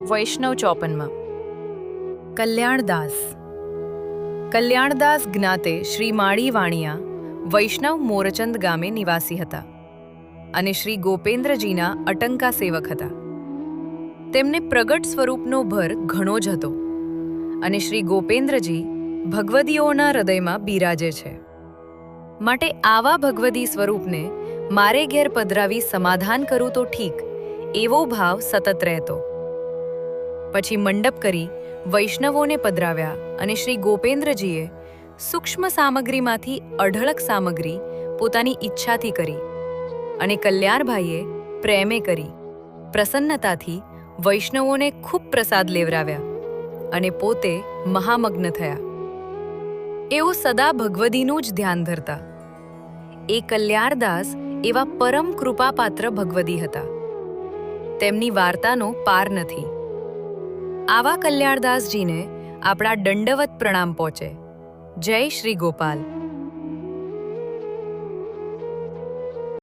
વૈષ્ણવ ચોપનમાં કલ્યાણદાસ કલ્યાણદાસ જ્ઞાતે શ્રી માળી વાણિયા વૈષ્ણવ મોરચંદ ગામે નિવાસી હતા અને શ્રી ગોપેન્દ્રજીના અટંકા સેવક હતા. તેમને પ્રગટ સ્વરૂપનો ભર ઘણો જ હતો અને શ્રી ગોપેન્દ્રજી ભગવદીઓના હૃદયમાં બિરાજે છે. માટે આવા ભગવદી સ્વરૂપને મારે ઘેર પધરાવી સમાધાન કરું તો ઠીક એવો ભાવ સતત રહેતો. પછી મંડપ કરી વૈષ્ણવોને પધરાવ્યા અને શ્રી ગોપેન્દ્રજીએ સૂક્ષ્મ સામગ્રીમાંથી અઢળક સામગ્રી પોતાની ઈચ્છાથી કરી અને કલ્યાણભાઈએ પ્રેમે કરી પ્રસન્નતાથી વૈષ્ણવોને ખૂબ પ્રસાદ લેવરાવ્યા અને પોતે મહામગ્ન થયા. એઓ સદા ભગવદીનું જ ધ્યાન ધરતા. એ કલ્યાણદાસ એવા પરમ કૃપાપાત્ર ભગવદી હતા. તેમની વાર્તાનો પાર નથી. આવા કલ્યાણદાસજીને આપણા દંડવત પ્રણામ પહોંચે. જય શ્રી ગોપાલ.